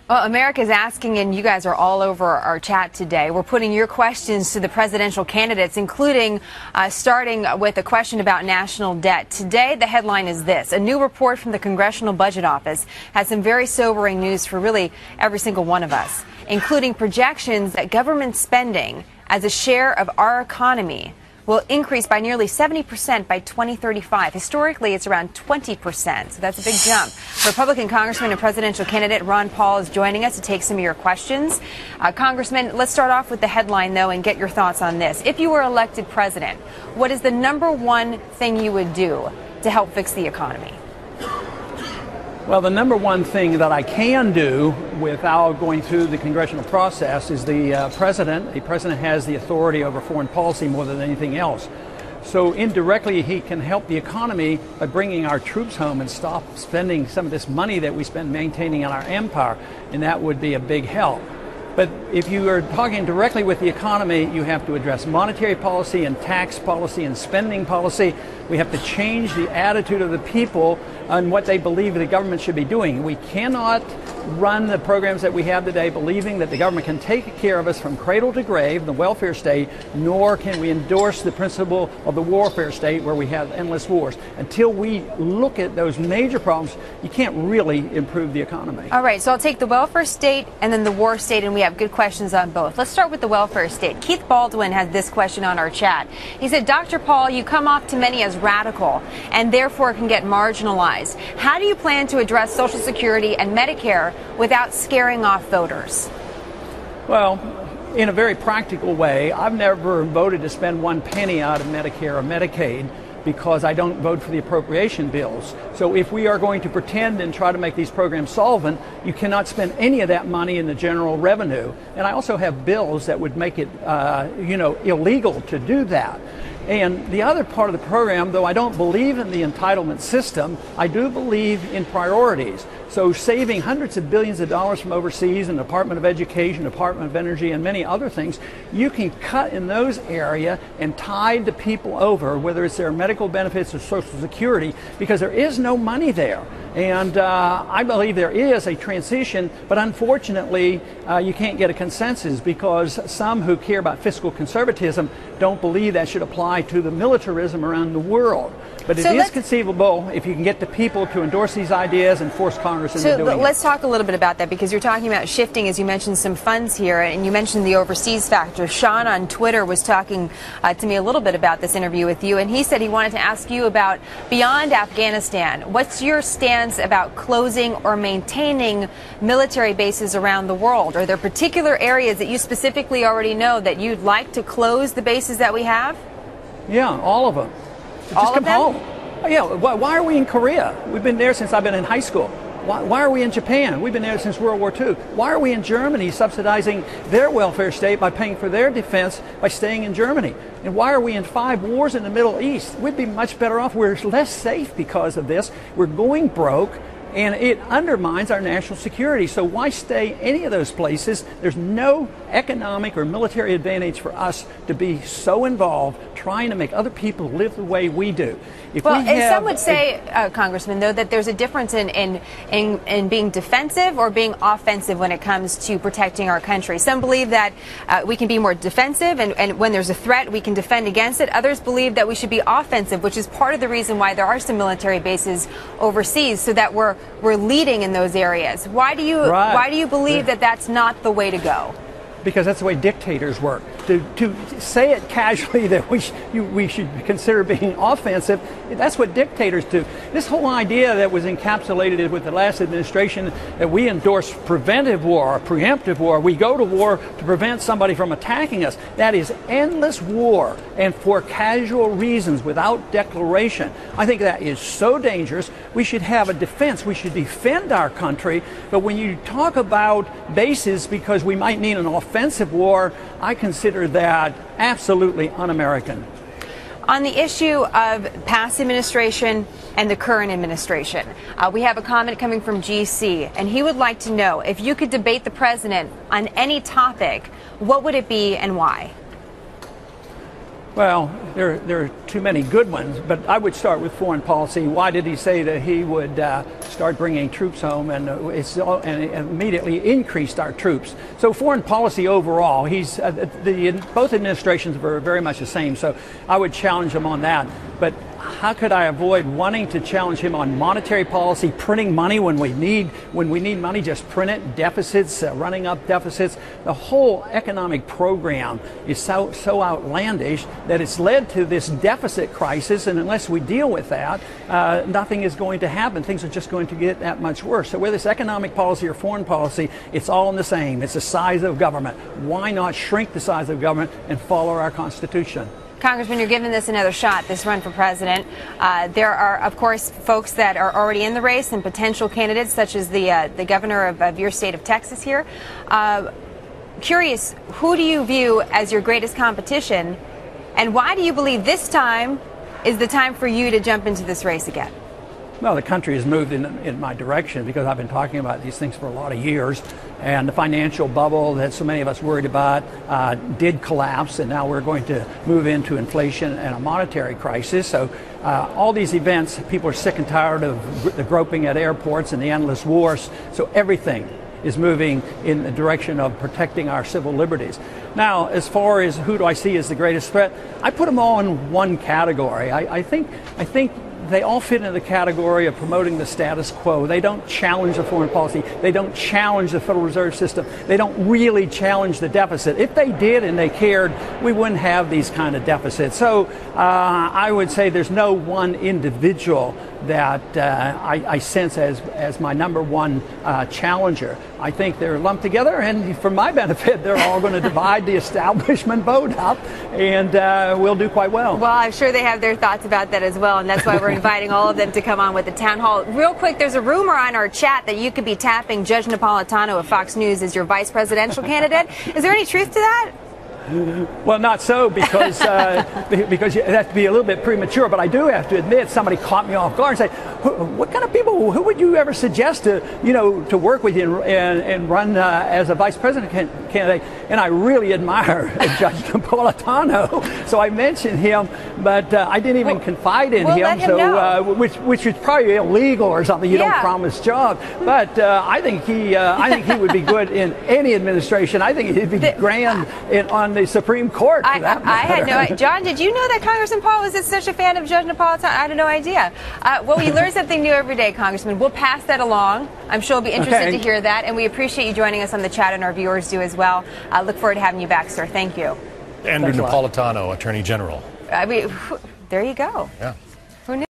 Well, America's asking, and you guys are all over our chat today. We're putting your questions to the presidential candidates, including starting with a question about national debt. Today, the headline is this. A new report from the Congressional Budget Office has some very sobering news for really every single one of us, including projections that government spending as a share of our economy will increase by nearly 70% by 2035. Historically, it's around 20%, so that's a big jump. Republican Congressman and presidential candidate Ron Paul is joining us to take some of your questions. Congressman, let's start off with the headline, though, and get your thoughts on this. If you were elected president, what is the number one thing you would do to help fix the economy? Well, the number one thing that I can do without going through the congressional process is the president. The president has the authority over foreign policy more than anything else. So indirectly, he can help the economy by bringing our troops home and stop spending some of this money that we spend maintaining our empire, and that would be a big help. But if you are talking directly with the economy, you have to address monetary policy and tax policy and spending policy. We have to change the attitude of the people on what they believe the government should be doing. We cannot run the programs that we have today believing that the government can take care of us from cradle to grave, the welfare state, nor can we endorse the principle of the warfare state where we have endless wars. Until we look at those major problems, you can't really improve the economy. All right, so I'll take the welfare state and then the war state, and we have good questions on both. Let's start with the welfare state. Keith Baldwin has this question on our chat. He said, Dr. Paul, you come off to many as radical and therefore can get marginalized. How do you plan to address Social Security and Medicare without scaring off voters? Well, in a very practical way, I've never voted to spend one penny out of Medicare or Medicaid because I don't vote for the appropriation bills. So if we are going to pretend and try to make these programs solvent, you cannot spend any of that money in the general revenue. And I also have bills that would make it, illegal to do that. And the other part of the program, though I don't believe in the entitlement system, I do believe in priorities. So saving hundreds of billions of dollars from overseas and the Department of Education, Department of Energy, and many other things, you can cut in those areas and tide the people over, whether it's their medical benefits or Social Security, because there is no money there. And I believe there is a transition, but unfortunately, you can't get a consensus because some who care about fiscal conservatism don't believe that should apply to the militarism around the world. But it is conceivable if you can get the people to endorse these ideas and force Congress into doing it. So let's talk a little bit about that, because you're talking about shifting, as you mentioned, some funds here, and you mentioned the overseas factor. Sean on Twitter was talking to me a little bit about this interview with you, and he said he wanted to ask you about beyond Afghanistan. What's your stance about closing or maintaining military bases around the world? Are there particular areas that you specifically already know that you'd like to close the bases that we have? Yeah, all of them. Just come home. Yeah, why are we in Korea? We've been there since I've been in high school. Why are we in Japan? We've been there since World War II. Why are we in Germany subsidizing their welfare state by paying for their defense by staying in Germany? And why are we in 5 wars in the Middle East? We'd be much better off. We're less safe because of this. We're going broke, and it undermines our national security. So why stay any of those places? There's no economic or military advantage for us to be so involved trying to make other people live the way we do. Some would say, Congressman, though, that there's a difference in being defensive or being offensive when it comes to protecting our country. Some believe that we can be more defensive, and when there's a threat, we can defend against it. Others believe that we should be offensive, which is part of the reason why there are some military bases overseas, so that we're leading in those areas. Why do you believe that that's not the way to go? Because that's the way dictators work. To say it casually that we should consider being offensive, that's what dictators do. This whole idea that was encapsulated with the last administration that we endorse preventive war, preemptive war, we go to war to prevent somebody from attacking us, that is endless war and for casual reasons without declaration. I think that is so dangerous. We should have a defense. We should defend our country. But when you talk about bases because we might need an offensive war, I consider that absolutely un-American. On the issue of past administration and the current administration, we have a comment coming from GC, and he would like to know if you could debate the president on any topic, what would it be and why? Well, there are too many good ones, but I would start with foreign policy. Why did he say that he would start bringing troops home and immediately increased our troops? So foreign policy overall, both administrations were very much the same, so I would challenge him on that. But how could I avoid wanting to challenge him on monetary policy, printing money when we need money, just print it, deficits, running up deficits? The whole economic program is so outlandish that it's led to this deficit crisis, and unless we deal with that, nothing is going to happen. Things are just going to get that much worse. So whether it's economic policy or foreign policy, it's all in the same. It's the size of government. Why not shrink the size of government and follow our Constitution? Congressman, you're giving this another shot, this run for president. There are, of course, folks that are already in the race and potential candidates, such as the governor of your state of Texas here. Curious, who do you view as your greatest competition, and why do you believe this time is the time for you to jump into this race again? Well, the country has moved in my direction because I've been talking about these things for a lot of years. And the financial bubble that so many of us worried about did collapse, and now we're going to move into inflation and a monetary crisis. So all these events, people are sick and tired of the groping at airports and the endless wars. So everything is moving in the direction of protecting our civil liberties. Now, as far as who do I see as the greatest threat, I put them all in one category. I think they all fit into the category of promoting the status quo. They don't challenge the foreign policy. They don't challenge the Federal Reserve System. They don't really challenge the deficit. If they did and they cared, we wouldn't have these kind of deficits. So I would say there's no one individual that I sense as my number one challenger. I think they're lumped together, and for my benefit, they're all going to divide the establishment vote up, and we'll do quite well. Well, I'm sure they have their thoughts about that as well, and that's why we're inviting all of them to come on with the town hall. Real quick, there's a rumor on our chat that you could be tapping Judge Napolitano of Fox News as your vice presidential candidate. Is there any truth to that? Well, not so, because you have to be a little bit premature. But I do have to admit, somebody caught me off guard and said, "What kind of people? Who would you ever suggest to work with you and run as a vice president candidate?" And I really admire Judge Napolitano, so I mentioned him, but I didn't even confide in him. Let him know. Which is probably illegal or something. You don't promise jobs. But I think he would be good in any administration. I think he'd be grand on the Supreme Court. I had no idea. John, did you know that Congressman Paul was such a fan of Judge Napolitano? I had no idea. Well, we learn something new every day, Congressman. We'll pass that along. I'm sure we'll be interested to hear that, and we appreciate you joining us on the chat, and our viewers do as well. I look forward to having you back, sir. Thank you. Andrew Napolitano, Attorney General. I mean, there you go. Yeah.